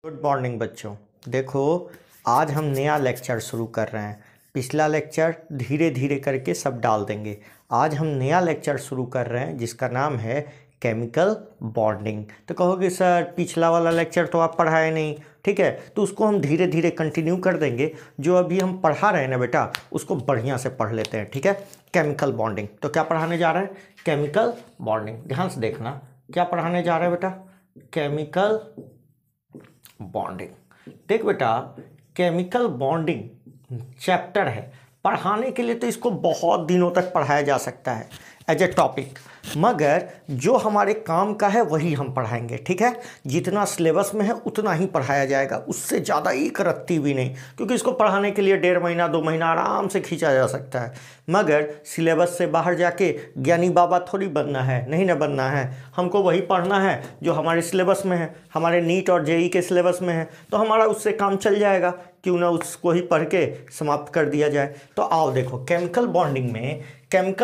Good morning बच्चों। देखो, आज हम नया लेक्चर शुरू कर रहे हैं। पिछला लेक्चर धीरे धीरे करके सब डाल देंगे। आज हम नया लेक्चर शुरू कर रहे हैं जिसका नाम है केमिकल बॉन्डिंग। तो कहोगे सर पिछला वाला लेक्चर तो आप पढ़ाए नहीं, ठीक है, तो उसको हम धीरे धीरे कंटिन्यू कर देंगे। जो अभी हम पढ़ा रहे हैं ना बेटा, उसको बढ़िया से पढ़ लेते हैं, ठीक है। केमिकल बॉन्डिंग, तो क्या पढ़ाने जा रहे हैं? Chemical bonding. ध्यान से देखना, क्या पढ़ाने जा रहे हैं बेटा? Chemical bonding. देख बेटा, केमिकल बॉन्डिंग चैप्टर है, पढ़ाने के लिए तो इसको बहुत दिनों तक पढ़ाया जा सकता है एज ए टॉपिक, मगर जो हमारे काम का है वही हम पढ़ाएंगे, ठीक है। जितना सिलेबस में है उतना ही पढ़ाया जाएगा, उससे ज़्यादा एक रत्ती भी नहीं, क्योंकि इसको पढ़ाने के लिए 1.5 महीना 2 महीना आराम से खींचा जा सकता है। मगर सिलेबस से बाहर जाके ज्ञानी बाबा थोड़ी बनना है, नहीं ना बनना है। हमको वही पढ़ना है जो हमारे सिलेबस में है, हमारे नीट और जेई के सिलेबस में है, तो हमारा उससे काम चल जाएगा। क्यों ना उसको ही पढ़ के समाप्त कर दिया जाए। तो आओ देखो, केमिकल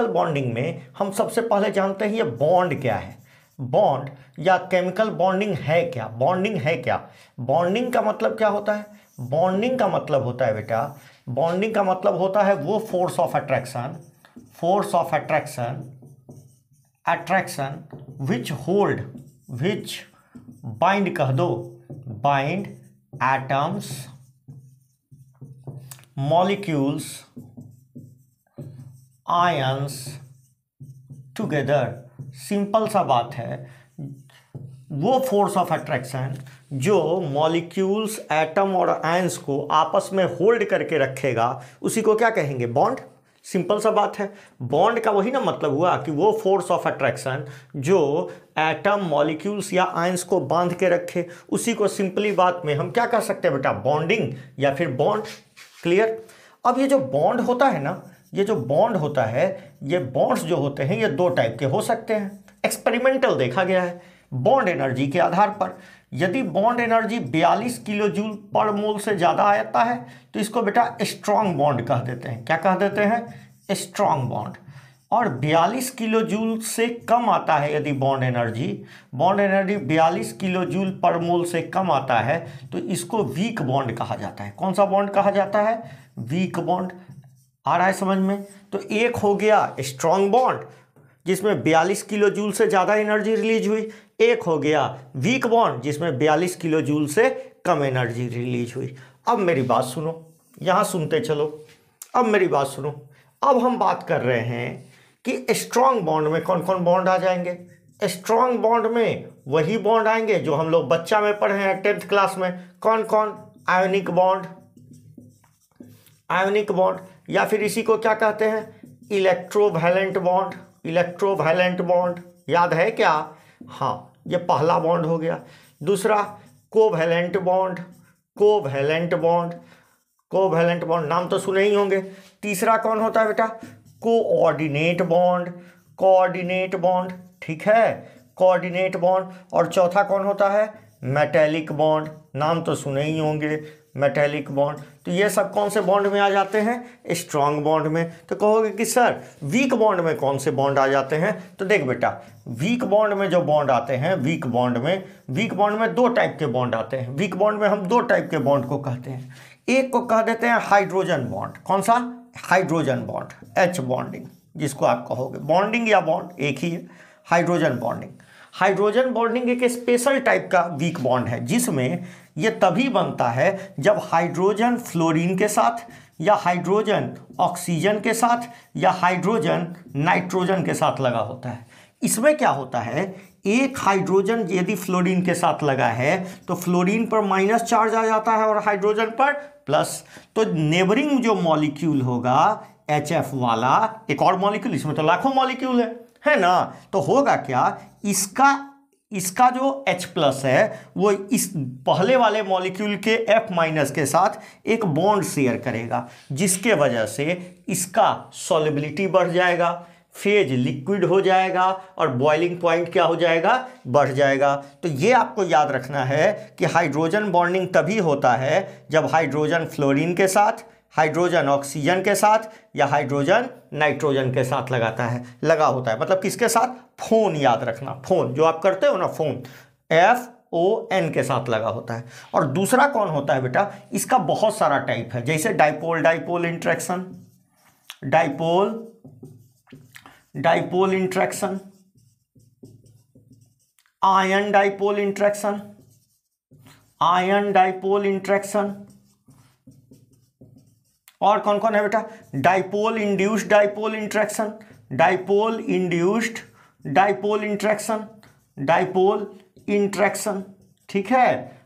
बॉन्डिंग में हम सबसे पहले जानते हैं ये बॉन्ड क्या है। बॉन्ड या केमिकल बॉन्डिंग है क्या? बॉन्डिंग है क्या? बॉन्डिंग का मतलब क्या होता है? बॉन्डिंग का मतलब होता है बेटा, बॉन्डिंग का मतलब होता है वो force of attraction which bind कह दो, bind atoms, molecules, ions together. Simple सा बात है, वो फोर्स ऑफ अट्रैक्शन जो मॉलिक्यूल्स, एटम और आयंस को आपस में होल्ड करके रखेगा, उसी को क्या कहेंगे? बॉन्ड। सिंपल सा बात है। बॉन्ड का वही ना मतलब हुआ कि वो फोर्स ऑफ अट्रैक्शन जो एटम, मॉलिक्यूल्स या आयंस को बांध के रखे, उसी को सिंपली बात में हम क्या कह सकते हैं बेटा? बॉन्डिंग या फिर बॉन्ड। क्लियर? अब ये जो बॉन्ड होता है ना, ये जो बॉन्ड होता है, ये बॉन्ड्स जो होते हैं ये 2 टाइप के हो सकते हैं। एक्सपेरिमेंटल देखा गया है बॉन्ड एनर्जी के आधार पर। यदि बॉन्ड एनर्जी 42 किलो जूल पर मोल से ज़्यादा आता है तो इसको बेटा स्ट्रॉन्ग बॉन्ड कह देते हैं। क्या कह देते हैं? Strong bond. और 42 किलो जूल से कम आता है यदि बॉन्ड एनर्जी 42 किलो जूल पर मोल से कम आता है तो इसको वीक बॉन्ड कहा जाता है। कौन सा बॉन्ड कहा जाता है? Weak bond. आ रहा है समझ में? तो एक हो गया स्ट्रॉन्ग बॉन्ड जिसमें 42 किलो जूल से ज़्यादा एनर्जी रिलीज हुई, एक हो गया वीक बॉन्ड जिसमें 42 किलो जूल से कम एनर्जी रिलीज हुई। अब मेरी बात सुनो, यहाँ सुनते चलो। अब मेरी बात सुनो, अब हम बात कर रहे हैं कि स्ट्रॉन्ग बॉन्ड में कौन कौन बॉन्ड आ जाएंगे। स्ट्रॉन्ग बॉन्ड में वही बॉन्ड आएंगे जो हम लोग बच्चा में पढ़े हैं 10th क्लास में। कौन कौन? आयोनिक बॉन्ड, या फिर इसी को क्या कहते हैं? Electrovalent bond. याद है क्या? हाँ, ये पहला बॉन्ड हो गया। दूसरा कोवैलेंट बॉन्ड, नाम तो सुने ही होंगे। तीसरा कौन होता है बेटा? कोऑर्डिनेट बॉन्ड, ठीक है, कोऑर्डिनेट बॉन्ड। और चौथा कौन होता है? मेटेलिक बॉन्ड, नाम तो सुने ही होंगे, मेटेलिक बॉन्ड। तो ये सब कौन से बॉन्ड में आ जाते हैं? स्ट्रॉन्ग बॉन्ड में। तो कहोगे कि सर वीक बॉन्ड में कौन से बॉन्ड आ जाते हैं? तो देख बेटा, वीक बॉन्ड में जो बॉन्ड आते हैं, वीक बॉन्ड में 2 टाइप के बॉन्ड आते हैं। वीक बॉन्ड में हम 2 टाइप के बॉन्ड को कहते हैं। एक को कह देते हैं हाइड्रोजन बॉन्ड। कौन सा? हाइड्रोजन बॉन्ड, H बॉन्डिंग जिसको आप कहोगे। बॉन्डिंग या बॉन्ड एक ही है। हाइड्रोजन बॉन्डिंग एक स्पेशल टाइप का वीक बॉन्ड है जिसमें ये तभी बनता है जब हाइड्रोजन फ्लोरीन के साथ, या हाइड्रोजन ऑक्सीजन के साथ, या हाइड्रोजन नाइट्रोजन के साथ लगा होता है। इसमें क्या होता है, एक हाइड्रोजन यदि फ्लोरीन के साथ लगा है तो फ्लोरीन पर माइनस चार्ज आ जाता है और हाइड्रोजन पर प्लस। तो नेबरिंग जो मॉलिक्यूल होगा HF वाला, एक और मॉलिक्यूल, इसमें तो लाखों मॉलिक्यूल है ना, तो होगा क्या, इसका जो H प्लस है वो इस पहले वाले मॉलिक्यूल के F माइनस के साथ एक बॉन्ड शेयर करेगा, जिसके वजह से इसका सॉल्युबिलिटी बढ़ जाएगा, फेज लिक्विड हो जाएगा और बॉइलिंग पॉइंट क्या हो जाएगा? बढ़ जाएगा। तो ये आपको याद रखना है कि हाइड्रोजन बॉन्डिंग तभी होता है जब हाइड्रोजन फ्लोरीन के साथ, हाइड्रोजन ऑक्सीजन के साथ या हाइड्रोजन नाइट्रोजन के साथ लगा होता है। मतलब किसके साथ? फोन याद रखना, फोन जो आप करते हो ना, फोन, ON के साथ लगा होता है। और दूसरा कौन होता है बेटा, इसका बहुत सारा टाइप है, जैसे dipole dipole interaction, dipole dipole interaction, ion dipole interaction, ion dipole interaction, और कौन कौन है बेटा, dipole induced dipole interaction, dipole induced dipole interaction, dipole interaction, ठीक है,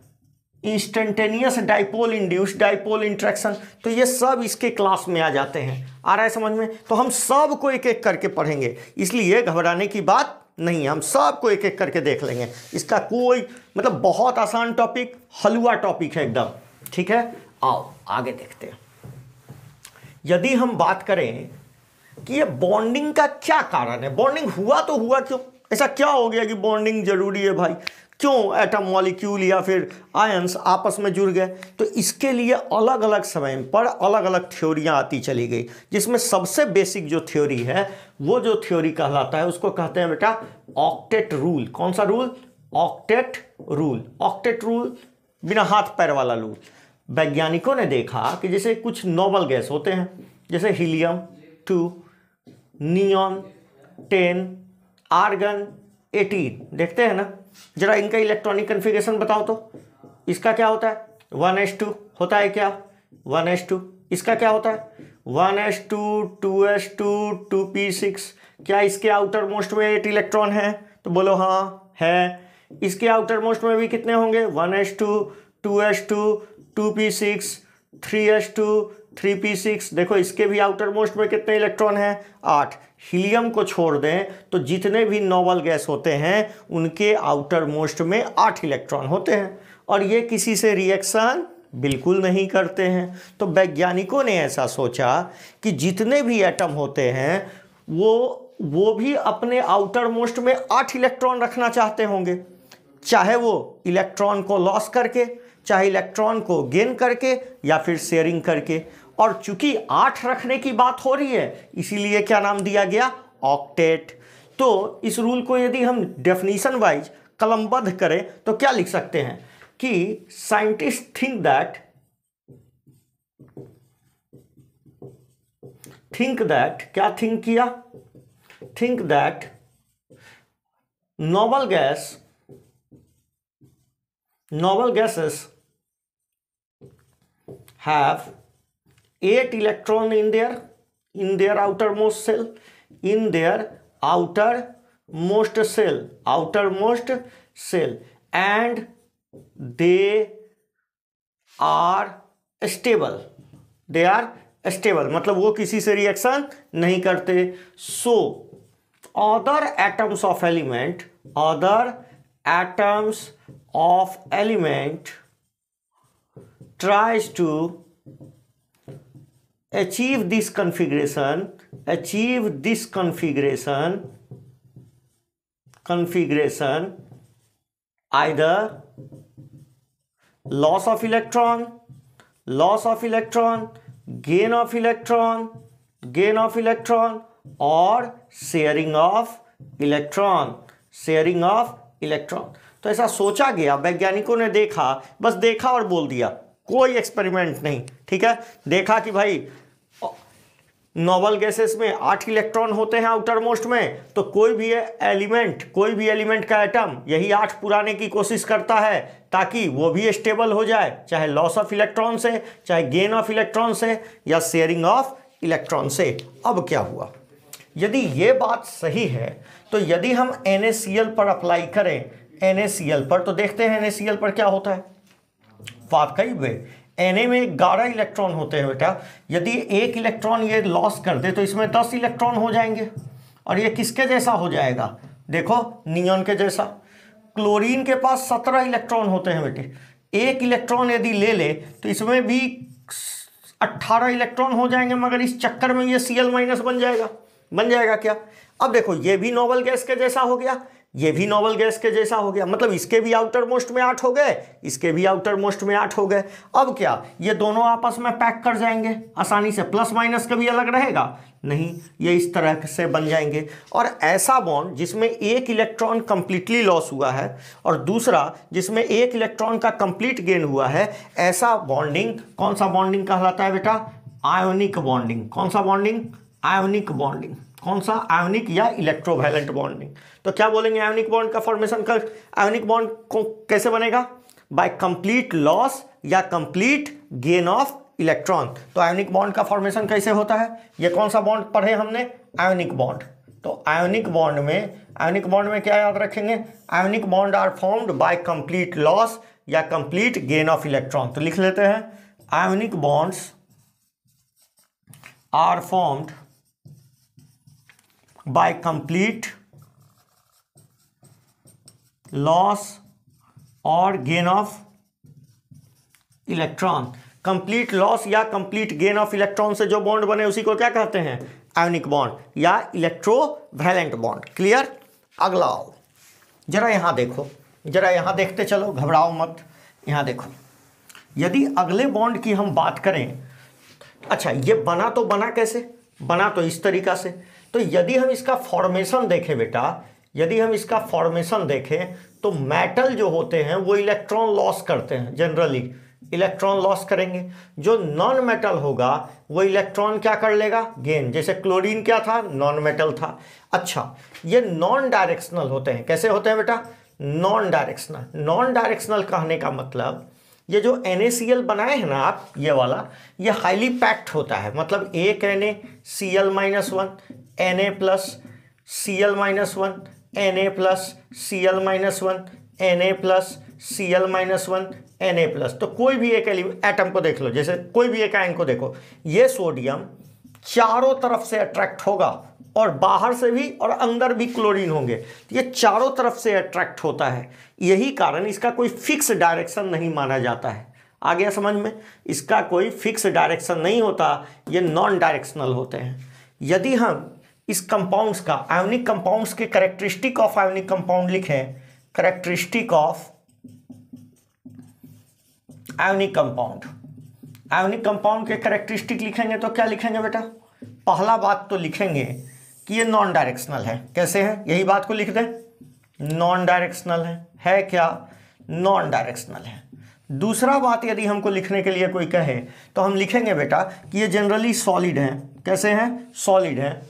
instantaneous dipole induced dipole interaction. तो ये सब इसके क्लास में आ जाते हैं। आ रहा है समझ में? तो हम सब को एक एक करके पढ़ेंगे, इसलिए घबराने की बात नहीं है, हम सब को एक एक करके देख लेंगे। इसका कोई मतलब बहुत आसान टॉपिक, हलवा टॉपिक है एकदम, ठीक है। आओ आगे देखते हैं। यदि हम बात करें कि ये बॉन्डिंग का क्या कारण है, बॉन्डिंग हुआ तो हुआ क्यों, ऐसा क्या हो गया कि बॉन्डिंग जरूरी है भाई, क्यों एटम मॉलिक्यूल या फिर आयंस आपस में जुड़ गए। तो इसके लिए अलग अलग समय पर अलग अलग थ्योरियां आती चली गई, जिसमें सबसे बेसिक जो थ्योरी है वो जो थ्योरी कहलाता है उसको कहते हैं बेटा ऑक्टेट रूल। कौन सा rule? Octet rule. Octet rule बिना हाथ पैर वाला रूल। वैज्ञानिकों ने देखा कि जैसे कुछ नोबल गैस होते हैं, जैसे हीलियम 2, नियॉन 10, आर्गन 18, देखते हैं ना, जरा इनका इलेक्ट्रॉनिक कन्फिगरेशन बताओ तो। इसका क्या होता है? 1s2 होता है क्या? 1s2। इसका क्या होता है? 1s2, 2s2, 2p6। क्या इसके आउटर मोस्ट में 8 इलेक्ट्रॉन है? तो बोलो हाँ है। इसके आउटर मोस्ट में भी कितने होंगे? 1s2, 2s2, 2p6, 3s2, 3p6। देखो इसके भी आउटर मोस्ट में कितने इलेक्ट्रॉन हैं? 8। हीलियम को छोड़ दें तो जितने भी नोबल गैस होते हैं उनके आउटर मोस्ट में 8 इलेक्ट्रॉन होते हैं, और ये किसी से रिएक्शन बिल्कुल नहीं करते हैं। तो वैज्ञानिकों ने ऐसा सोचा कि जितने भी एटम होते हैं वो भी अपने आउटर मोस्ट में 8 इलेक्ट्रॉन रखना चाहते होंगे, चाहे वो इलेक्ट्रॉन को लॉस करके, चाहे इलेक्ट्रॉन को गेन करके, या फिर शेयरिंग करके। और चूंकि 8 रखने की बात हो रही है इसीलिए क्या नाम दिया गया? ऑक्टेट। तो इस रूल को यदि हम डेफिनेशन वाइज कलमबद्ध करें तो क्या लिख सकते हैं कि साइंटिस्ट थिंक दैट क्या थिंक किया? Think that noble gases have 8 electron in their outermost cell, outermost cell, and they are stable, मतलब वो किसी से रिएक्शन नहीं करते। सो other atoms of element tries to achieve this configuration either loss of electron, gain of electron, और sharing of electron. तो ऐसा सोचा गया, वैज्ञानिकों ने देखा, बस देखा और बोल दिया, कोई एक्सपेरिमेंट नहीं, ठीक है। देखा कि भाई नोबल गैसेस में 8 इलेक्ट्रॉन होते हैं आउटर मोस्ट में, तो कोई भी एलिमेंट का एटम यही 8 पुराने की कोशिश करता है ताकि वो भी स्टेबल हो जाए, चाहे लॉस ऑफ इलेक्ट्रॉन से, चाहे गेन ऑफ इलेक्ट्रॉन से, या शेयरिंग ऑफ इलेक्ट्रॉन से। अब क्या हुआ? यदि ये बात सही है तो यदि हम NaCl पर अप्लाई करें, NaCl पर, तो देखते हैं NaCl पर क्या होता है। वाकई में Na में 11 इलेक्ट्रॉन होते हैं बेटा। यदि 1 इलेक्ट्रॉन ये लॉस कर दे तो इसमें 10 इलेक्ट्रॉन हो जाएंगे, और ये किसके जैसा हो जाएगा? देखो नियॉन के जैसा। क्लोरीन के पास 17 इलेक्ट्रॉन होते हैं बेटे। 1 इलेक्ट्रॉन यदि ले ले तो इसमें भी 18 इलेक्ट्रॉन हो जाएंगे, मगर इस चक्कर में ये Cl- बन जाएगा क्या? अब देखो ये भी नोबल गैस के जैसा हो गया, ये भी नोबल गैस के जैसा हो गया, मतलब इसके भी आउटर मोस्ट में 8 हो गए, इसके भी आउटर मोस्ट में 8 हो गए। अब क्या ये दोनों आपस में पैक कर जाएंगे आसानी से, प्लस माइनस कभी अलग रहेगा नहीं, ये इस तरह से बन जाएंगे। और ऐसा बॉन्ड जिसमें एक इलेक्ट्रॉन कंप्लीटली लॉस हुआ है और दूसरा जिसमें एक इलेक्ट्रॉन का कंप्लीट गेन हुआ है, ऐसा बॉन्डिंग कौन सा बॉन्डिंग कहलाता है बेटा? Ionic bonding. कौन सा बॉन्डिंग? Ionic bonding. कौन सा? आयोनिक या इलेक्ट्रोवैलेंट बॉन्डिंग। तो क्या बोलेंगे आयोनिक बॉन्ड का फॉर्मेशन का? आयोनिक बॉन्ड कैसे बनेगा? बाय कंप्लीट लॉस या कंप्लीट गेन ऑफ इलेक्ट्रॉन। तो आयोनिक बॉन्ड का फॉर्मेशन कैसे होता है? ये कौन सा बॉन्ड पढ़े हमने? Ionic bond. तो आयोनिक बॉन्ड में क्या याद रखेंगे? Ionic bond are formed by complete loss या कंप्लीट गेन ऑफ इलेक्ट्रॉन। तो लिख लेते हैं, ionic bonds are formed by complete loss और gain of electron. Complete loss या कंप्लीट गेन ऑफ इलेक्ट्रॉन से जो बॉन्ड बने उसी को क्या कहते हैं? आयोनिक बॉन्ड या इलेक्ट्रोवैलेंट बॉन्ड। क्लियर? अगला आओ, जरा यहां देखो, जरा यहां देखते चलो, घबराओ मत। यहां देखो, यदि अगले बॉन्ड की हम बात करें, अच्छा ये बना तो बना कैसे? बना तो इस तरीका से। तो यदि हम इसका फॉर्मेशन देखें बेटा, यदि हम इसका फॉर्मेशन देखें तो मेटल जो होते हैं वो इलेक्ट्रॉन लॉस करते हैं, जनरली इलेक्ट्रॉन लॉस करेंगे। जो नॉन मेटल होगा वो इलेक्ट्रॉन क्या कर लेगा? गेन। जैसे क्लोरीन क्या था? नॉन मेटल था। अच्छा, ये नॉन डायरेक्शनल होते हैं। कैसे होते हैं बेटा? Non directional. नॉन डायरेक्शनल कहने का मतलब ये जो NaCl बनाए हैं ना आप, ये वाला, ये हाईली पैक्ड होता है। मतलब एक NaCl-1 Na plus Cl-1 Na plus Cl-1 Na plus Cl-1 Na plus. तो कोई भी एक एटम को देख लो, जैसे कोई भी एक आयन को देखो, ये सोडियम चारों तरफ से अट्रैक्ट होगा और बाहर से भी और अंदर भी क्लोरीन होंगे, तो ये चारों तरफ से अट्रैक्ट होता है। यही कारण इसका कोई फिक्स डायरेक्शन नहीं माना जाता है। आ गया समझ में? इसका कोई फिक्स डायरेक्शन नहीं होता, ये नॉन डायरेक्शनल होते हैं। यदि हम इस कंपाउंड्स का, आयोनिक कंपाउंड्स के कैरेक्टरिस्टिक ऑफ आयोनिक कंपाउंड लिखें, characteristic of ionic compound, ionic compound के कैरेक्टरिस्टिक लिखेंगे तो क्या लिखेंगे बेटा? पहला बात तो लिखेंगे कि ये नॉन डायरेक्शनल है। कैसे है? यही बात को लिख दें, नॉन डायरेक्शनल है क्या? नॉन डायरेक्शनल है। दूसरा बात यदि हमको लिखने के लिए कोई कहे तो हम लिखेंगे बेटा कि ये जनरली सॉलिड हैं। कैसे हैं? सॉलिड हैं।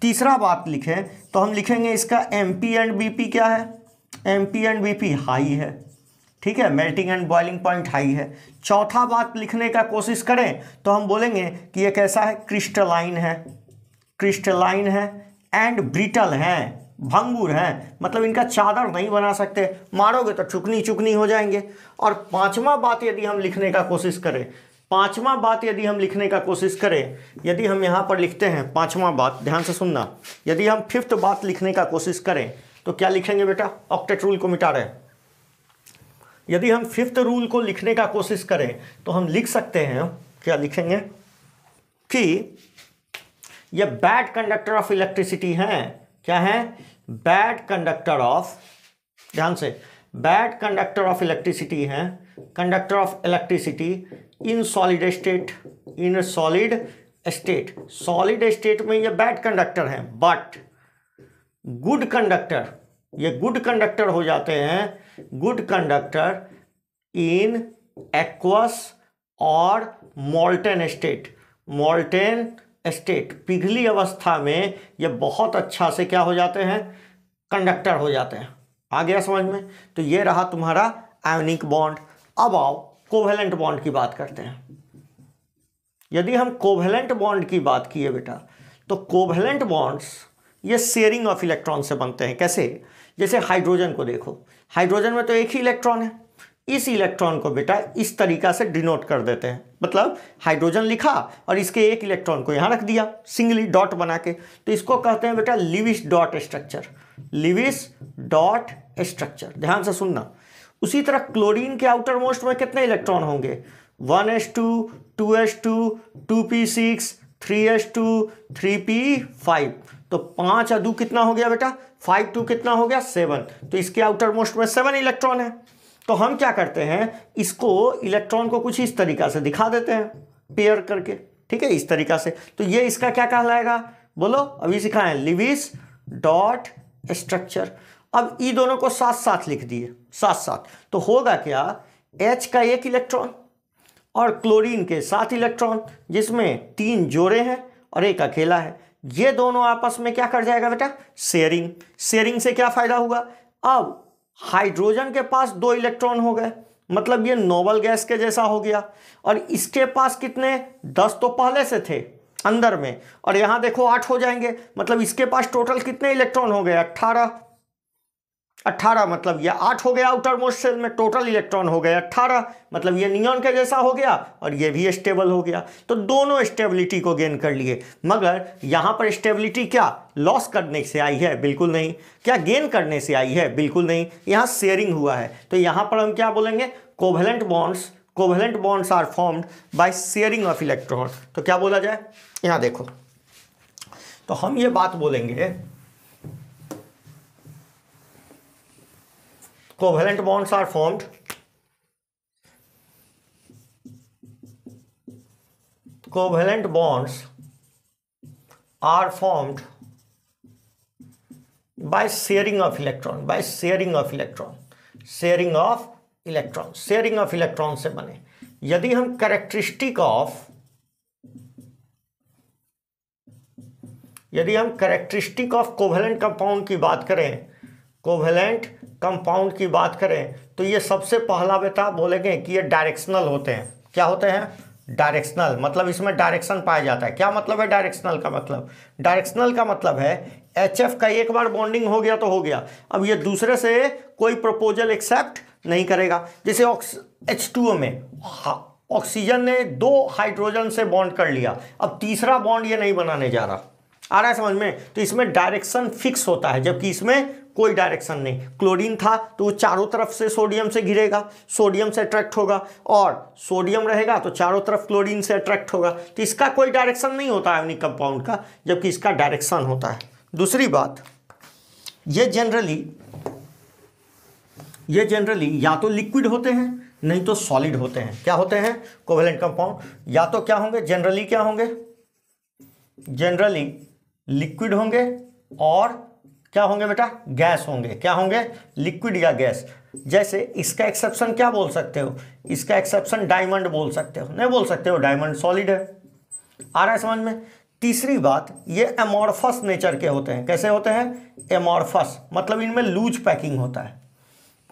तीसरा बात लिखें तो हम लिखेंगे इसका MP एंड BP क्या है? MP एंड BP हाई है, ठीक है, melting and boiling point high है। चौथा बात लिखने का कोशिश करें तो हम बोलेंगे कि ये कैसा है? क्रिस्टलाइन है, क्रिस्टलाइन है एंड ब्रिटल है, भंगुर है, मतलब इनका चादर नहीं बना सकते, मारोगे तो चुकनी चुकनी हो जाएंगे। और पांचवा बात यदि हम लिखने का कोशिश करें, पांचवा बात यदि हम लिखने का कोशिश करें, यदि हम यहाँ पर लिखते हैं पांचवा बात, ध्यान से सुनना, यदि हम फिफ्थ बात लिखने का कोशिश करें तो क्या लिखेंगे बेटा? ऑक्टेट रूल को मिटा रहे हैं। यदि हम फिफ्थ रूल को लिखने का कोशिश करें तो हम लिख सकते हैं, क्या लिखेंगे कि ये बैड कंडक्टर ऑफ इलेक्ट्रिसिटी है। क्या है? बैड कंडक्टर ऑफ, ध्यान से, बैड कंडक्टर ऑफ इलेक्ट्रिसिटी है, conductor of electricity in solid state, in solid state. Solid state में ये बैड कंडक्टर हैं, बट गुड कंडक्टर, ये गुड कंडक्टर हो जाते हैं, गुड कंडक्टर इन एक्वस और मोल्टेन स्टेट। मोल्टेन स्टेट, पिघली अवस्था में ये बहुत अच्छा से क्या हो जाते हैं? कंडक्टर हो जाते हैं। आ गया समझ में? तो ये रहा तुम्हारा आयोनिक बॉन्ड। अब आओ कोवेलेंट बॉन्ड की बात करते हैं। यदि हम कोवेलेंट बॉन्ड की बात किए बेटा, तो कोवेलेंट बॉन्ड्स ये शेयरिंग ऑफ इलेक्ट्रॉन से बनते हैं। कैसे? जैसे हाइड्रोजन को देखो, हाइड्रोजन में तो एक ही इलेक्ट्रॉन है, इस इलेक्ट्रॉन को बेटा इस तरीका से डिनोट कर देते हैं, मतलब हाइड्रोजन लिखा और इसके एक इलेक्ट्रॉन को यहाँ रख दिया सिंगली डॉट बना के, तो इसको कहते हैं बेटा Lewis dot structure, Lewis dot structure. ध्यान से सुनना। उसी तरह क्लोरीन के आउटर मोस्ट में कितने इलेक्ट्रॉन होंगे? 1s2 2s2 2p6 3s2 3p5। तो 5 और 2 कितना हो गया बेटा? 5 2 कितना हो गया 7, तो इसके आउटर मोस्ट में 7 इलेक्ट्रॉन है। तो हम क्या करते हैं, इसको इलेक्ट्रॉन को कुछ इस तरीका से दिखा देते हैं पेयर करके, ठीक है, इस तरीका से। तो ये इसका क्या कहलाएगा, बोलो, अभी सिखाएं, लिविस डॉट स्ट्रक्चर। अब ई दोनों को साथ साथ लिख दिए, साथ साथ, तो होगा क्या, H का 1 इलेक्ट्रॉन और क्लोरीन के 7 इलेक्ट्रॉन, जिसमें 3 जोड़े हैं और 1 अकेला है। ये दोनों आपस में क्या कर जाएगा बेटा, शेयरिंग। शेयरिंग से क्या फायदा हुआ, अब हाइड्रोजन के पास 2 इलेक्ट्रॉन हो गए, मतलब ये नोबल गैस के जैसा हो गया। और इसके पास कितने, 10 तो पहले से थे अंदर में, और यहां देखो 8 हो जाएंगे, मतलब इसके पास टोटल कितने इलेक्ट्रॉन हो गए, 18। 18 मतलब ये 8 हो गया आउटर मोस्ट शेल में, टोटल इलेक्ट्रॉन हो गए 18, मतलब ये नियॉन के जैसा हो गया और ये भी स्टेबल हो गया। तो दोनों स्टेबिलिटी को गेन कर लिए, मगर यहां पर स्टेबिलिटी क्या लॉस करने से आई है, बिल्कुल नहीं। क्या गेन करने से आई है, बिल्कुल नहीं। यहां शेयरिंग हुआ है, तो यहां पर हम क्या बोलेंगे, covalent bonds are formed by sharing of electron. तो क्या बोला जाए, यहां देखो, तो हम ये बात बोलेंगे, covalent bonds are formed by sharing of electron से बने। यदि हम कैरेक्टरिस्टिक ऑफ कोवेलेंट कंपाउंड की बात करें, कोवेलेंट कंपाउंड की बात करें, तो ये सबसे पहला बेटा बोलेंगे कि ये डायरेक्शनल होते हैं। क्या होते हैं, डायरेक्शनल, मतलब इसमें डायरेक्शन पाया जाता है। क्या मतलब है डायरेक्शनल का मतलब, डायरेक्शनल का मतलब है HF का एक बार बॉन्डिंग हो गया तो हो गया, अब ये दूसरे से कोई प्रपोजल एक्सेप्ट नहीं करेगा। जैसे H2O में ऑक्सीजन ने 2 हाइड्रोजन से बॉन्ड कर लिया, अब तीसरा बॉन्ड ये नहीं बनाने जा रहा, आ रहा है समझ में। तो इसमें डायरेक्शन फिक्स होता है, जबकि इसमें कोई डायरेक्शन नहीं। क्लोरीन था तो वो चारों तरफ से सोडियम से घिरेगा, सोडियम से अट्रैक्ट होगा, और सोडियम रहेगा तो चारों तरफ क्लोरीन से अट्रैक्ट होगा। तो इसका कोई डायरेक्शन नहीं होता है आयोनिक कंपाउंड का, जबकि इसका डायरेक्शन होता है। दूसरी बात, ये जनरली या तो लिक्विड होते हैं नहीं तो सॉलिड होते हैं। क्या होते हैं कोवेलेंट कंपाउंड, या तो क्या होंगे, जनरली क्या होंगे, जनरली लिक्विड होंगे, और क्या होंगे बेटा, गैस होंगे। क्या होंगे, लिक्विड या गैस। जैसे इसका एक्सेप्शन क्या बोल सकते हो, इसका एक्सेप्शन डायमंड बोल सकते हो, नहीं बोल सकते हो, डायमंड सॉलिड है। आ रहा है समझ में। तीसरी बात, ये एमॉर्फस नेचर के होते हैं। कैसे होते हैं, एमॉर्फस, मतलब इनमें लूज पैकिंग होता है।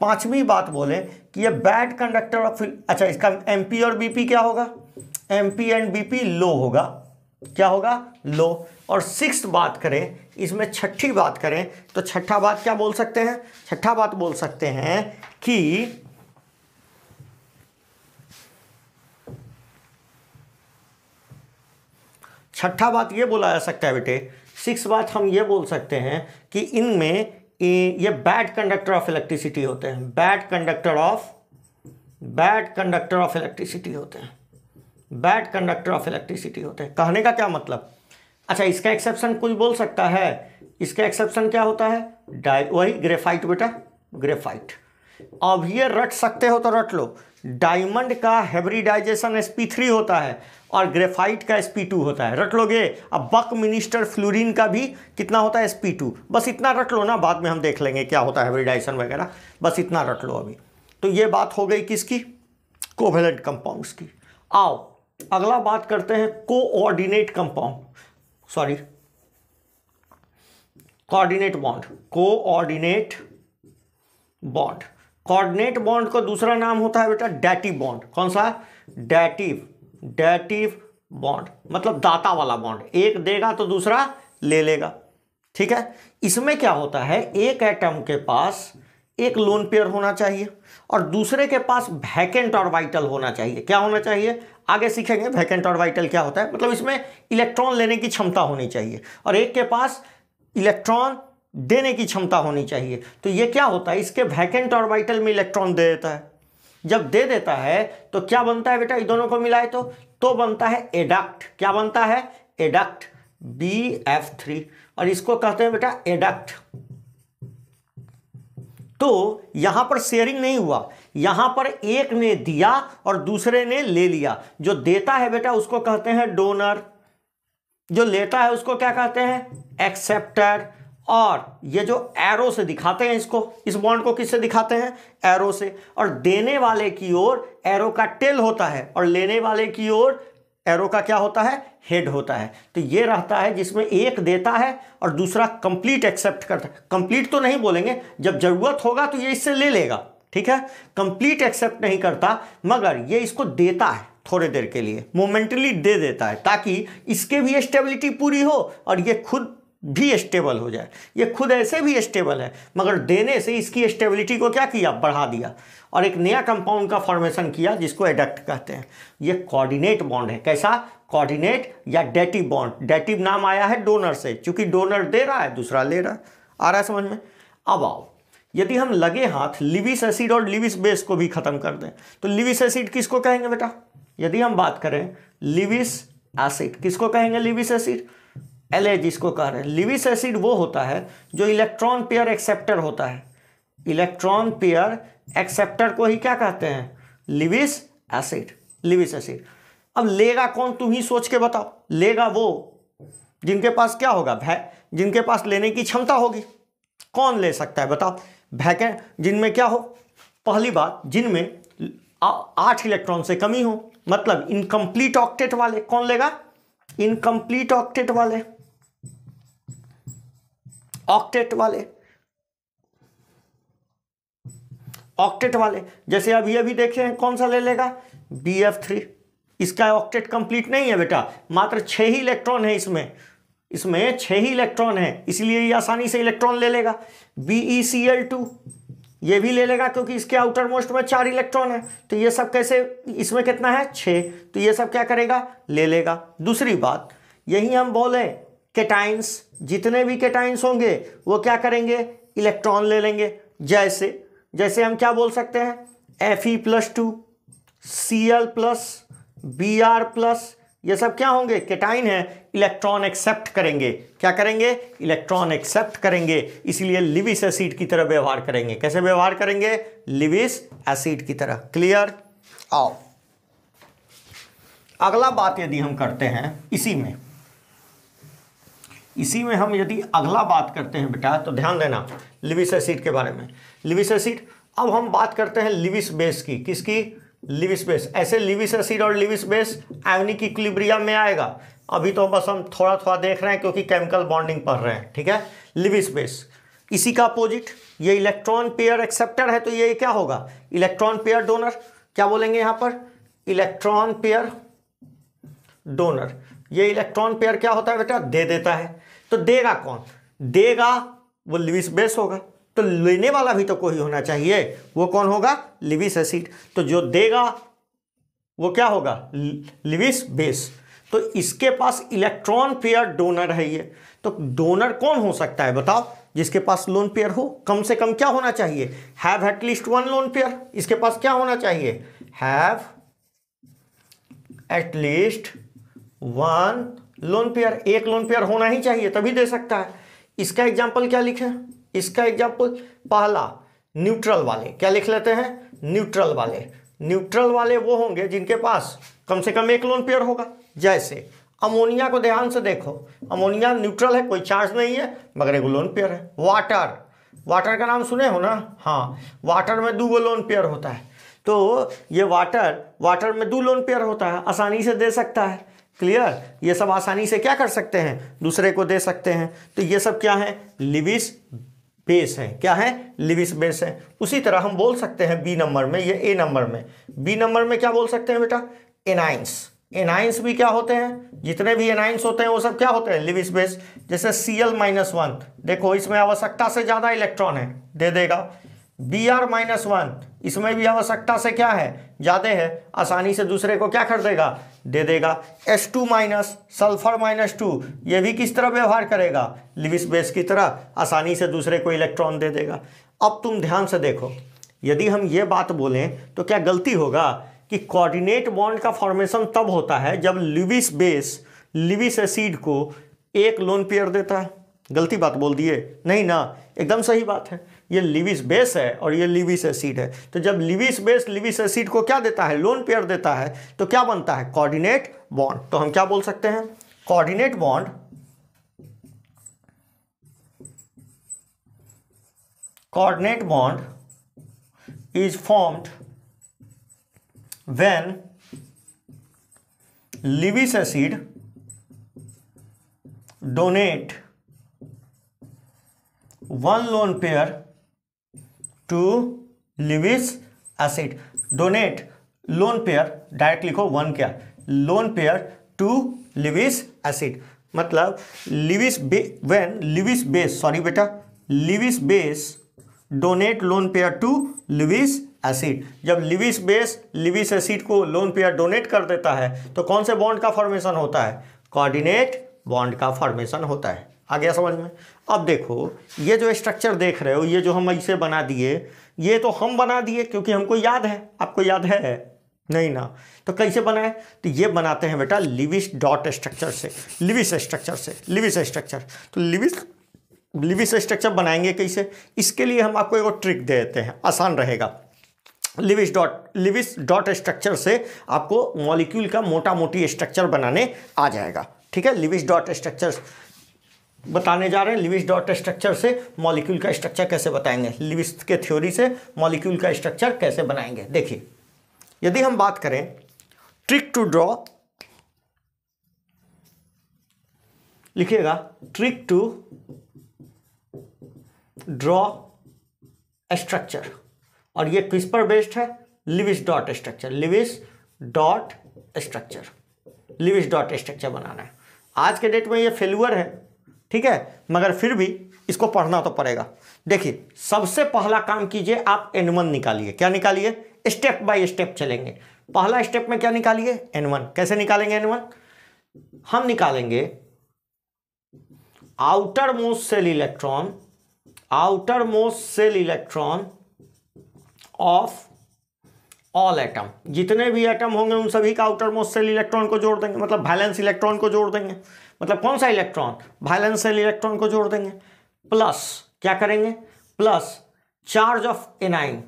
पांचवी बात बोले कि ये बैड कंडक्टर ऑफ, अच्छा इसका MP और BP क्या होगा, MP एंड BP लो होगा। क्या होगा, लो। और 6th बात करें, इसमें छठी बात करें, तो छठा बात क्या बोल सकते हैं, छठा बात बोल सकते हैं कि छठा बात ये बोला जा सकता है बेटे, 6th बात हम ये बोल सकते हैं कि इनमें ये बैड कंडक्टर ऑफ इलेक्ट्रिसिटी होते हैं, बैड कंडक्टर ऑफ इलेक्ट्रिसिटी होते हैं, बैड कंडक्टर ऑफ इलेक्ट्रिसिटी होते हैं। कहने का क्या मतलब, अच्छा इसका एक्सेप्शन कोई बोल सकता है, इसका एक्सेप्शन क्या होता है, वही ग्रेफाइट बेटा, ग्रेफाइट। अब ये रट सकते हो तो रट लो, डायमंड का हाइब्रिडाइजेशन sp3 होता है और ग्रेफाइट का sp2 होता है, रट लोगे। अब बकमिनिस्टर फ्लोरीन का भी कितना होता है, sp2। बस इतना रट लो ना, बाद में हम देख लेंगे क्या होता है हाइब्रिडाइजेशन वगैरह, बस इतना रट लो अभी। तो ये बात हो गई किसकी, कोवेलेंट कंपाउंड्स की। आओ अगला बात करते हैं coordinate compound, sorry coordinate bond, coordinate bond. Coordinate bond का दूसरा नाम होता है बेटा डैटिव बॉन्ड। कौन सा, डैटिव बॉन्ड, मतलब दाता वाला बॉन्ड, एक देगा तो दूसरा ले लेगा, ठीक है। इसमें क्या होता है, एक एटम के पास एक लोन पेयर होना चाहिए और दूसरे के पास वैकेंट ऑर्बिटल होना चाहिए। क्या होना चाहिए, आगे सीखेंगे वैकेंट ऑर्बिटल क्या होता है, मतलब इसमें इलेक्ट्रॉन लेने की क्षमता होनी चाहिए और एक के पास इलेक्ट्रॉन देने की क्षमता होनी चाहिए। तो ये क्या होता है, इसके वैकेंट ऑर्बिटल में इलेक्ट्रॉन दे देता है। जब दे देता है तो क्या बनता है बेटा, इन दोनों को मिलाए तो बनता है एडक्ट। क्या बनता है, एडक्ट, BF3, और इसको कहते हैं बेटा एडक्ट, तो यहां पर शेयरिंग नहीं हुआ, यहां पर एक ने दिया और दूसरे ने ले लिया। जो देता है बेटा उसको कहते हैं डोनर, जो लेता है उसको क्या कहते हैं, एक्सेप्टर। और ये जो एरो से दिखाते हैं इसको, इस बॉन्ड को किससे दिखाते हैं, एरो से। और देने वाले की ओर एरो का टेल होता है और लेने वाले की ओर एरो का क्या होता है, हेड होता है। तो ये रहता है जिसमें एक देता है और दूसरा कंप्लीट एक्सेप्ट करता है। कंप्लीट तो नहीं बोलेंगे, जब जरूरत होगा तो ये इससे ले लेगा, ठीक है। कंप्लीट एक्सेप्ट नहीं करता, मगर ये इसको देता है थोड़ी देर के लिए, मोमेंटली दे देता है, ताकि इसके भी स्टेबिलिटी पूरी हो और ये खुद भी स्टेबल हो जाए। ये खुद ऐसे भी स्टेबल है, मगर देने से इसकी स्टेबिलिटी को क्या किया, बढ़ा दिया और एक नया कंपाउंड का फॉर्मेशन किया जिसको एडक्ट कहते हैं। ये कोऑर्डिनेट बॉन्ड है। कैसा, कोऑर्डिनेट या डेटिव बॉन्ड। डेटिव नाम आया है डोनर से, क्योंकि डोनर दे रहा है, दूसरा ले रहा है। आ रहा है समझ में। अब आओ, यदि हम लगे हाथ लिविस एसिड और लिविस बेस को भी खत्म कर दें तो लिविस एसिड किसको कहेंगे बेटा, यदि हम बात करें लिविस एसिड किसको कहेंगे, लिविस एसिड, LH जिसको कह रहे हैं। लिविस एसिड वो होता है जो इलेक्ट्रॉन पेयर एक्सेप्टर होता है। इलेक्ट्रॉन पेयर एक्सेप्टर को ही क्या कहते हैं, लिविस एसिड, लिविस एसिड। अब लेगा कौन, तुम ही सोच के बताओ। लेगा वो जिनके पास क्या होगा, जिनके पास लेने की क्षमता होगी। कौन ले सकता है बताओ, वैकेंट, जिनमें क्या हो, पहली बात जिनमें 8 इलेक्ट्रॉन से कमी हो, मतलब इनकम्प्लीट ऑक्टेट वाले। कौन लेगा, इनकम्प्लीट ऑक्टेट वाले, ऑक्टेट वाले, ऑक्टेट वाले। जैसे अभी अभी देखे हैं, कौन सा ले लेगा, BF3। इसका ऑक्टेट कंप्लीट नहीं है बेटा, मात्र 6 ही इलेक्ट्रॉन है इसमें 6 ही इलेक्ट्रॉन है, इसलिए ये आसानी से इलेक्ट्रॉन ले लेगा। BeCl2 ये भी ले लेगा, क्योंकि इसके आउटर मोस्ट में 4 इलेक्ट्रॉन है। तो ये सब कैसे, इसमें कितना है, 6, तो ये सब क्या करेगा, ले लेगा। दूसरी बात, यही हम बोले केटाइंस, जितने भी केटाइंस होंगे वो क्या करेंगे, इलेक्ट्रॉन ले लेंगे। जैसे हम क्या बोल सकते हैं, Fe+2, Cl+, Br+, ये सब क्या होंगे, केटाइन है, इलेक्ट्रॉन एक्सेप्ट करेंगे। क्या करेंगे, इलेक्ट्रॉन एक्सेप्ट करेंगे, इसलिए लिविस एसिड की तरह व्यवहार करेंगे। कैसे व्यवहार करेंगे, लिविस एसिड की तरह। क्लियर। आओ अगला बात यदि हम करते हैं इसी में हम यदि अगला बात करते हैं बेटा, तो ध्यान देना लिविस एसिड के बारे में। लिविस एसिड, अब हम बात करते हैं लिविस बेस की। किसकी, लिविस बेस। ऐसे लिविस एसिड और लिविस बेस आयोनिक इक्विलिब्रियम में आएगा। अभी तो बस हम थोड़ा थोड़ा देख रहे हैं क्योंकि केमिकल बॉन्डिंग पढ़ रहे हैं, ठीक है। लिविस बेस, इसी का अपोजिट, ये इलेक्ट्रॉन पेयर एक्सेप्टर है, तो ये क्या होगा, इलेक्ट्रॉन पेयर डोनर। क्या बोलेंगे यहाँ पर, इलेक्ट्रॉन पेयर डोनर। ये इलेक्ट्रॉन पेयर क्या होता है बेटा, दे देता है। तो देगा कौन, देगा वो लिविस बेस होगा, तो लेने वाला भी तो कोई होना चाहिए, वो कौन होगा, लिविस एसिड। तो जो देगा वो क्या होगा, लिविस बेस। तो इसके पास इलेक्ट्रॉन पेयर डोनर है ये। तो डोनर कौन हो सकता है बताओ, जिसके पास लोन पेयर हो। कम से कम क्या होना चाहिए, have at least 1 lone pair. इसके पास क्या होना चाहिए, have at least 1 lone pair. एक लोन पेयर होना ही चाहिए, तभी दे सकता है। इसका एग्जाम्पल क्या लिखे, इसका एग्जाम्पल पहला न्यूट्रल वाले। क्या लिख लेते हैं, न्यूट्रल वाले। न्यूट्रल वाले वो होंगे जिनके पास कम से कम 1 लोन पेयर होगा। जैसे अमोनिया को ध्यान से देखो, अमोनिया न्यूट्रल है, कोई चार्ज नहीं है, मगर 1 लोन पेयर है। वाटर, वाटर का नाम सुने हो ना, हाँ, वाटर में 2 लोन पेयर होता है। तो ये वाटर में 2 लोन पेयर होता है, आसानी से दे सकता है। क्लियर, ये सब आसानी से क्या कर सकते हैं, दूसरे को दे सकते हैं। तो ये सब क्या है, लिविस बेस है। क्या है, लिविस बेस है। उसी तरह हम बोल सकते हैं बी नंबर में, ये ए नंबर में, बी नंबर में क्या बोल सकते हैं बेटा, एनाइंस। एनाइंस भी क्या होते हैं, जितने भी एनाइंस होते हैं वो सब क्या होते हैं, लिविस बेस। जैसे Cl-1, देखो इसमें आवश्यकता से ज़्यादा इलेक्ट्रॉन है, दे देगा। Br-1, इसमें भी आवश्यकता से क्या है, ज़्यादा है, आसानी से दूसरे को क्या कर देगा, दे देगा। H2-, सल्फर -2, ये भी किस तरह व्यवहार करेगा, लिविस बेस की तरह, आसानी से दूसरे को इलेक्ट्रॉन दे देगा। अब तुम ध्यान से देखो, यदि हम ये बात बोलें तो क्या गलती होगा कि कोऑर्डिनेट बॉन्ड का फॉर्मेशन तब होता है जब लिविस बेस लिविस एसिड को 1 लोन पेयर देता है। गलती बात बोल दिए? नहीं ना, एकदम सही बात है। ये लिविस बेस है और ये लिविस एसिड है। तो जब लिविस बेस लिविस एसिड को क्या देता है? लोन पेयर देता है, तो क्या बनता है? Coordinate bond. तो हम क्या बोल सकते हैं? Coordinate bond is formed when Lewis acid donate one lone pair to Lewis acid। Donate lone pair, direct लिखो वन क्या, lone pair to Lewis acid. मतलब Lewis base donate lone pair to Lewis acid. जब Lewis base Lewis acid को lone pair donate कर देता है तो कौन से बॉन्ड का फॉर्मेशन होता है? कोऑर्डिनेट बॉन्ड का फॉर्मेशन होता है। आ गया समझ में? अब देखो ये जो स्ट्रक्चर देख रहे हो, ये जो हम इसे बना दिए, ये तो हम बना दिए क्योंकि हमको याद है। आपको याद है? नहीं ना। तो कैसे बनाए? तो ये बनाते हैं बेटा लिविस डॉट स्ट्रक्चर से, लिविस स्ट्रक्चर। तो लिविस स्ट्रक्चर बनाएंगे कैसे? इसके लिए हम आपको एक ट्रिक दे देते हैं, आसान रहेगा। लिविस डॉट स्ट्रक्चर से आपको मॉलिक्यूल का मोटा मोटी स्ट्रक्चर बनाने आ जाएगा। ठीक है, लिविस डॉट स्ट्रक्चर बताने जा रहे हैं। लिविस डॉट स्ट्रक्चर से मॉलिक्यूल का स्ट्रक्चर कैसे बताएंगे, लिविस के थ्योरी से मॉलिक्यूल का स्ट्रक्चर कैसे बनाएंगे। देखिए, यदि हम बात करें ट्रिक टू ड्रॉ, लिखिएगा ट्रिक टू ड्रॉ स्ट्रक्चर, और ये किस पर बेस्ड है? Lewis dot structure. Lewis dot structure बनाना है। आज के डेट में ये फेल्यूर है, ठीक है, मगर फिर भी इसको पढ़ना तो पड़ेगा। देखिए, सबसे पहला काम कीजिए, आप N1 निकालिए। क्या निकालिए? स्टेप बाय स्टेप चलेंगे। पहला स्टेप में क्या निकालिए? N1। कैसे निकालेंगे N1? हम निकालेंगे outer most shell electron of all atom. जितने भी एटम होंगे उन सभी का आउटर मोस्ट सेल इलेक्ट्रॉन को जोड़ देंगे, मतलब वैलेंस इलेक्ट्रॉन को जोड़ देंगे। मतलब कौन सा इलेक्ट्रॉन? वैलेंस सेल इलेक्ट्रॉन को जोड़ देंगे। प्लस क्या करेंगे? Plus charge of anion.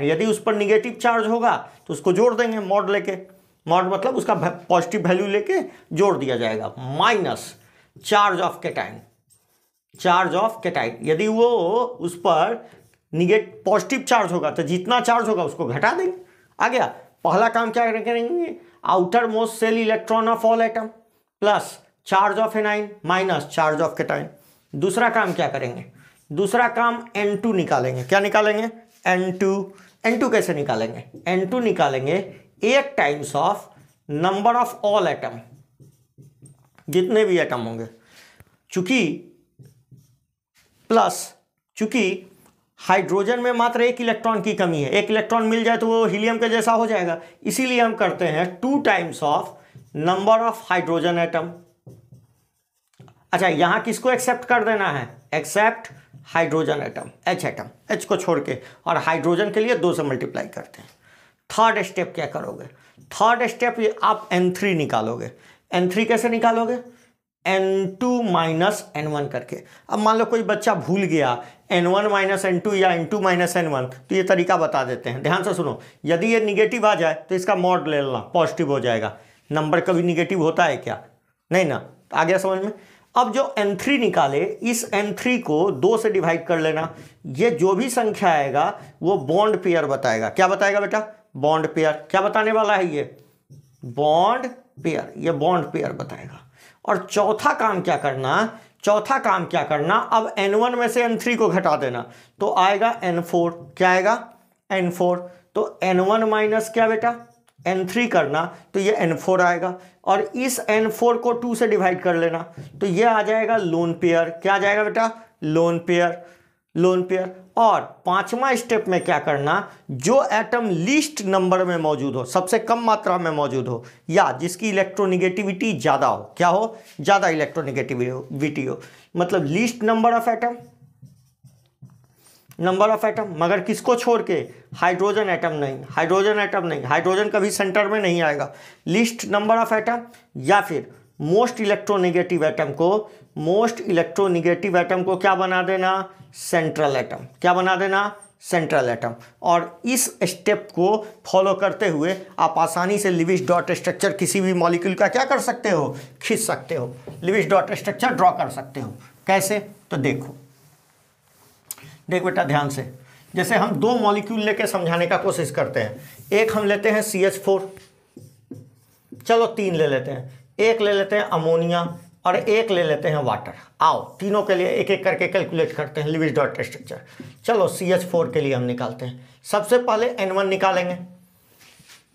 यदि उस पर निगेटिव चार्ज होगा तो उसको जोड़ देंगे मॉड लेके। मॉड मतलब उसका पॉजिटिव वैल्यू लेके जोड़ दिया जाएगा। Minus charge of cation. यदि वो उस पर पॉजिटिव चार्ज होगा तो जितना चार्ज होगा उसको घटा देंगे। आ गया? पहला काम क्या करेंगे? Outer most shell electron of all atom plus charge of anion minus charge of cation. दूसरा काम क्या करेंगे? दूसरा काम N2 निकालेंगे। क्या निकालेंगे? N2 कैसे निकालेंगे? N2 निकालेंगे 8 times of number of all atom, जितने भी एटम होंगे। चूंकि हाइड्रोजन में मात्र एक इलेक्ट्रॉन की कमी है, एक इलेक्ट्रॉन मिल जाए तो वो हीलियम के जैसा हो जाएगा, इसीलिए हम करते हैं 2 times of number of hydrogen atom. अच्छा, यहां किसको एक्सेप्ट कर देना है? एक्सेप्ट हाइड्रोजन एटम, H को छोड़ के, और हाइड्रोजन के लिए 2 से मल्टीप्लाई करते हैं। थर्ड स्टेप क्या करोगे? थर्ड स्टेप आप N3 निकालोगे। N3 कैसे निकालोगे? N2 माइनस N1 करके। अब मान लो कोई बच्चा भूल गया N1 माइनस N2 या N2 माइनस N1, तो ये तरीका बता देते हैं, ध्यान से सुनो। यदि ये निगेटिव आ जाए तो इसका मॉड ले लेना, पॉजिटिव हो जाएगा। नंबर कभी निगेटिव होता है क्या? नहीं ना। आ गया समझ में? अब जो N3 निकाले, इस N3 को 2 से डिवाइड कर लेना। ये जो भी संख्या आएगा वो बॉन्ड पेयर बताएगा। क्या बताएगा बेटा? Bond pair. क्या बताने वाला है ये? Bond pair. ये बॉन्ड पेयर बताएगा। और चौथा काम क्या करना? अब N1 में से N3 को घटा देना, तो आएगा N4। क्या आएगा? N4। तो N1 माइनस क्या बेटा? N3 करना, तो ये N4 आएगा। और इस N4 को 2 से डिवाइड कर लेना, तो ये आ जाएगा लोन पेयर। क्या आ जाएगा बेटा? Lone pair. और 5वां स्टेप में क्या करना? जो एटम लीस्ट नंबर में मौजूद हो, सबसे कम मात्रा में मौजूद हो, या जिसकी इलेक्ट्रोनिगेटिविटी ज़्यादा हो। क्या हो? ज़्यादा इलेक्ट्रोनिगेटिविटी हो। मतलब लीस्ट नंबर ऑफ एटम, मगर किसको छोड़ के? हाइड्रोजन एटम नहीं। हाइड्रोजन कभी सेंटर में नहीं आएगा। लीस्ट नंबर ऑफ एटम या फिर मोस्ट इलेक्ट्रोनेगेटिव एटम को मोस्ट इलेक्ट्रोनिगेटिव एटम को क्या बना देना, सेंट्रल एटम। क्या बना देना, सेंट्रल एटम। और इस स्टेप को फॉलो करते हुए आप आसानी से लिविस डॉट स्ट्रक्चर किसी भी मॉलिक्यूल का क्या कर सकते हो, खींच सकते हो, लिविस डॉट स्ट्रक्चर ड्रॉ कर सकते हो। कैसे, तो देखो देख बेटा ध्यान से, जैसे हम दो मॉलिक्यूल लेके समझाने का कोशिश करते हैं। एक हम लेते हैं CH4, चलो 3 ले लेते हैं, एक ले लेते हैं अमोनिया और एक ले लेते हैं वाटर। आओ तीनों के लिए एक एक करके कैलकुलेट करते हैं लिविस डॉट स्ट्रक्चर। चलो CH4 के लिए हम निकालते हैं। सबसे पहले N1 निकालेंगे।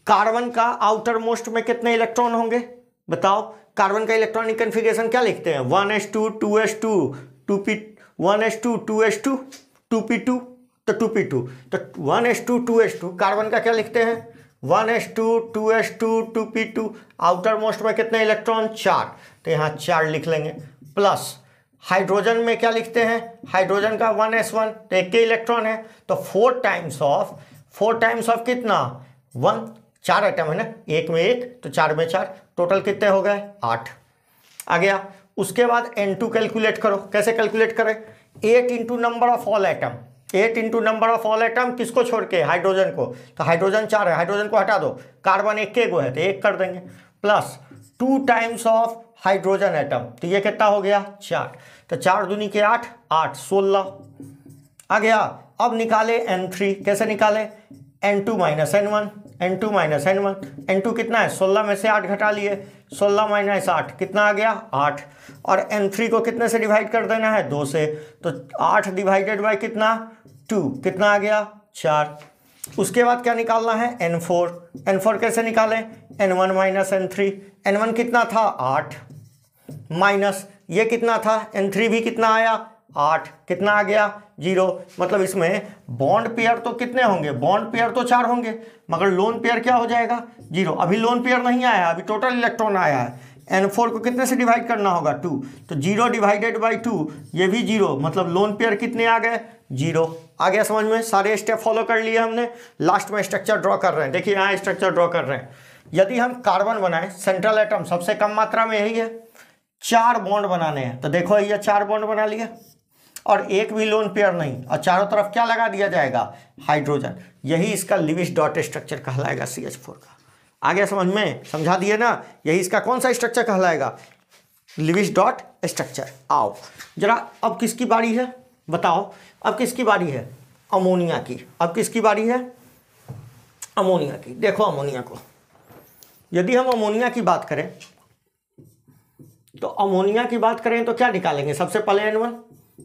कार्बन का आउटर मोस्ट में कितने इलेक्ट्रॉन होंगे बताओ। कार्बन का इलेक्ट्रॉनिक कन्फिगरेशन क्या लिखते हैं, 1s2 2s2 2p 1s2 2s2 2p2, तो 2p2, तो 1s2 2s2 कार्बन का क्या लिखते हैं, 1s2 2s2 2p2। Outer most में कितने इलेक्ट्रॉन, 4, तो यहाँ 4 लिख लेंगे। प्लस हाइड्रोजन में क्या लिखते हैं, हाइड्रोजन का 1s1, तो एक के इलेक्ट्रॉन है, तो 4 टाइम्स ऑफ कितना, 1, 4 आइटम है ना, एक में एक तो 4 में 4, टोटल कितने हो गए, 8 आ गया। उसके बाद N2 कैलकुलेट करो। कैसे कैलकुलेट करें, 8 into number of all item, 8 into number of all item, किसको छोड़ के, हाइड्रोजन को, तो हाइड्रोजन 4 है, हाइड्रोजन को हटा दो, कार्बन एक के गो है तो 1 कर देंगे, plus 2 times of hydrogen atom, तो ये कितना हो गया, 4, तो 4 दूनी के 8, 8 16 आ गया। अब निकाले N3, कैसे निकाले, N2 minus N1, N2 minus N1, N2 कितना है, 16 में से 8 घटा लिए, 16 माइनस 8 कितना आ गया, 8, और N3 को कितने से डिवाइड कर देना है, 2 से, तो 8 डिवाइडेड बाय कितना, 2, कितना आ गया, 4। उसके बाद क्या निकालना है, N4, N4 कैसे निकालें, N1 माइनस N3, N1 कितना था, 8, माइनस ये कितना था, N3 भी कितना आया, 8, कितना आ गया, 0। मतलब इसमें बॉन्ड पेयर तो कितने होंगे, बॉन्ड पेयर तो 4 होंगे, मगर लोन पेयर क्या हो जाएगा, 0। अभी लोन पेयर नहीं आया, अभी टोटल इलेक्ट्रॉन आया है। N4 को कितने से डिवाइड करना होगा, 2, तो 0 डिवाइडेड बाई 2, ये भी 0, मतलब लोन पेयर कितने आ गए, 0 आ गया। समझ में, सारे स्टेप फॉलो कर लिए हमने। लास्ट में स्ट्रक्चर ड्रॉ कर रहे हैं, देखिए यहाँ स्ट्रक्चर ड्रॉ कर रहे हैं। यदि हम कार्बन बनाए, सेंट्रल एटम सबसे कम मात्रा में यही है, 4 बॉन्ड बनाने हैं, तो देखो ये 4 बॉन्ड बना लिया और एक भी लोन पेयर नहीं, और चारों तरफ क्या लगा दिया जाएगा, हाइड्रोजन। यही इसका लिविस डॉट स्ट्रक्चर कहलाएगा CH4 का। आ गया समझ में, समझा दिए ना, यही इसका कौन सा स्ट्रक्चर कहलाएगा, लिविस डॉट स्ट्रक्चर। आओ जरा अब किसकी बारी है बताओ, अब किसकी बारी है, अमोनिया की। अब किसकी बारी है, अमोनिया की। देखो अमोनिया को, यदि हम अमोनिया की बात करें तो क्या निकालेंगे, सबसे पहले N1।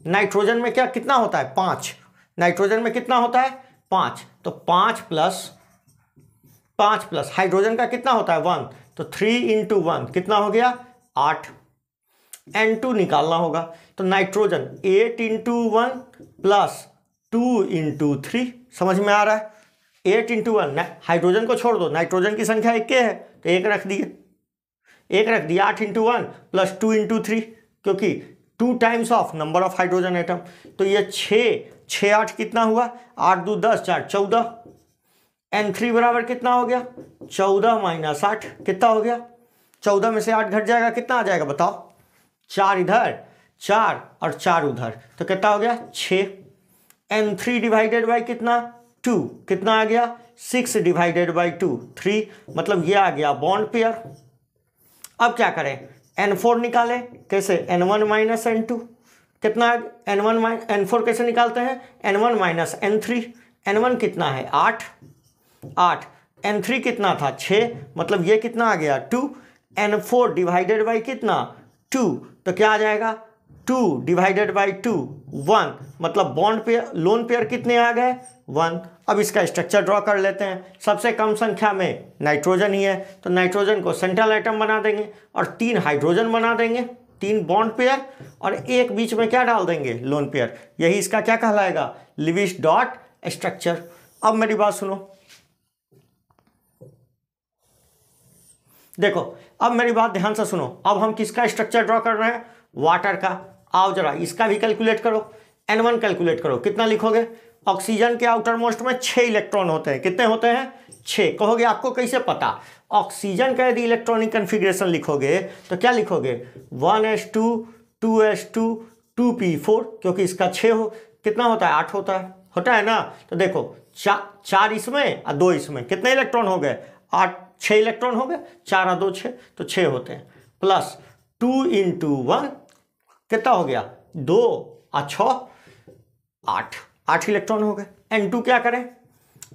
नाइट्रोजन में क्या कितना होता है, 5, नाइट्रोजन में कितना होता है, 5, तो 5 प्लस हाइड्रोजन का कितना होता है, 1, तो 3 इंटू 1 कितना हो गया, 8। N2 निकालना होगा, तो नाइट्रोजन 8 इंटू 1 प्लस 2 इंटू 3, समझ में आ रहा है, 8 इंटू 1, हाइड्रोजन को छोड़ दो, नाइट्रोजन की संख्या 1 है तो 1 रख दिए, 8 इंटू 1 प्लस 2 इंटू 3, क्योंकि 2 times of number of hydrogen atom, तो ये 6 8 कितना हुआ, 8 2 10 4 14। N3 बराबर कितना हो गया, 14 माइनस 8 कितना हो गया, 14 में से 8 घट जाएगा, कितना आ जाएगा बताओ, 4 इधर 4 और 4 उधर, तो कितना हो गया, 6। N3 डिवाइडेड बाई कितना, 2, कितना आ गया, 6 डिवाइडेड बाई 2 3, मतलब ये आ गया बॉन्ड पेयर। अब क्या करें, N4 निकालें, कैसे, N1 माइनस N2 कितना, N4 कैसे निकालते हैं, N1 माइनस N3, N1 कितना है, 8, N3 कितना था, 6, मतलब ये कितना आ गया, 2। N4 डिवाइडेड बाई कितना, 2, तो क्या आ जाएगा, 2 डिवाइडेड बाई 2 1, मतलब बॉन्ड पेयर, लोन पेयर कितने आ गए, 1। अब इसका स्ट्रक्चर ड्रॉ कर लेते हैं। सबसे कम संख्या में नाइट्रोजन ही है, तो नाइट्रोजन को सेंट्रल एटम बना देंगे और 3 हाइड्रोजन बना देंगे, 3 बॉन्ड पेयर, और एक बीच में क्या डाल देंगे, लोन पेयर। यही इसका क्या कहलाएगा, लिविस डॉट स्ट्रक्चर। अब मेरी बात सुनो, देखो अब मेरी बात ध्यान से सुनो, अब हम किसका स्ट्रक्चर ड्रॉ कर रहे हैं, वाटर का। आओ जरा इसका भी कैलकुलेट करो, N1 कैलकुलेट करो, कितना लिखोगे, ऑक्सीजन के आउटर मोस्ट में 6 इलेक्ट्रॉन होते हैं, कितने होते हैं, 6। कहोगे आपको कैसे पता, ऑक्सीजन का यदि इलेक्ट्रॉनिक कन्फिग्रेशन लिखोगे तो क्या लिखोगे, 1s2 2s2 2p4, क्योंकि इसका 6 हो कितना होता है 8 होता है ना। तो देखो 4 इसमें और 2 इसमें, कितने इलेक्ट्रॉन हो गए 8, 6 इलेक्ट्रॉन हो गए, 4 और 2 6, तो 6 होते हैं। प्लस 2 × 1 कितना हो गया 2 और 6 8 इलेक्ट्रॉन हो गए। N2 क्या करें,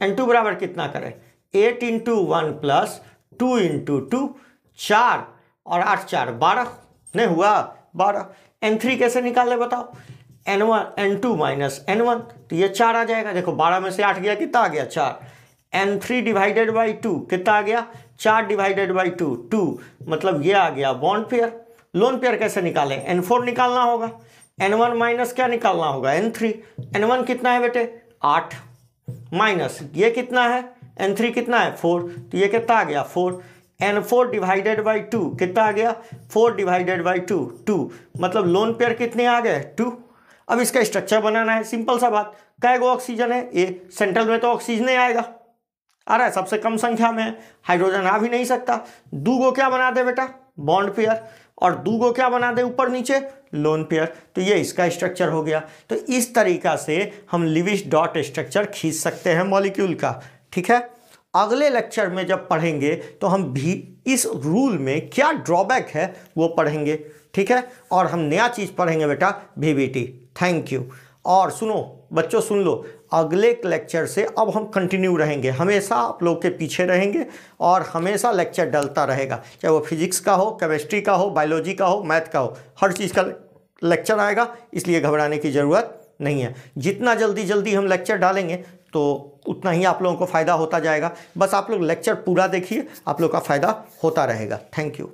N2 बराबर कितना करें 8 × 1 प्लस 2 × 2 4 और 8 4 12 नहीं हुआ 12। N3 कैसे निकाल बताओ, N2 माइनस N1, तो ये 4 आ जाएगा। देखो 12 में से 8 गया कितना आ गया 4। N3 डिवाइडेड बाई 2 कितना आ गया 4 डिवाइडेड बाई 2 मतलब ये आ गया बॉन्ड पेयर। लोन पेयर कैसे निकालें, N4 निकालना होगा, N1 माइनस क्या निकालना होगा N3। N1 कितना है बेटे 8 माइनस ये कितना है N3 कितना है 4, तो ये कितना आ गया 4। N4 डिवाइडेड बाई 2 कितना आ गया 4 डिवाइडेड बाई 2 मतलब लोन पेयर कितने आ गए 2। अब इसका स्ट्रक्चर बनाना है, सिंपल सा बात, कै गो ऑक्सीजन है ए, सेंट्रल में तो ऑक्सीजन ही आएगा, आ रहा है सबसे कम संख्या में है, हाइड्रोजन आ भी नहीं सकता। 2 गो क्या बना दे बेटा बॉन्ड पेयर, और 2 गो क्या बना दे ऊपर नीचे लोन पेयर, तो ये इसका स्ट्रक्चर हो गया। तो इस तरीका से हम लिविस डॉट स्ट्रक्चर खींच सकते हैं मॉलिक्यूल का, ठीक है। अगले लेक्चर में जब पढ़ेंगे तो हम भी इस रूल में क्या ड्रॉबैक है वो पढ़ेंगे, ठीक है। और हम नया चीज़ पढ़ेंगे बेटा VBT। Thank you. और सुनो बच्चों सुन लो, अगले लेक्चर से अब हम कंटिन्यू रहेंगे, हमेशा आप लोग के पीछे रहेंगे और हमेशा लेक्चर डलता रहेगा, चाहे वो फिजिक्स का हो, केमिस्ट्री का हो, बायोलॉजी का हो, मैथ का हो, हर चीज़ का लेक्चर आएगा, इसलिए घबराने की ज़रूरत नहीं है। जितना जल्दी हम लेक्चर डालेंगे तो उतना ही आप लोगों को फ़ायदा होता जाएगा। बस आप लोग लेक्चर पूरा देखिए, आप लोग का फ़ायदा होता रहेगा। Thank you.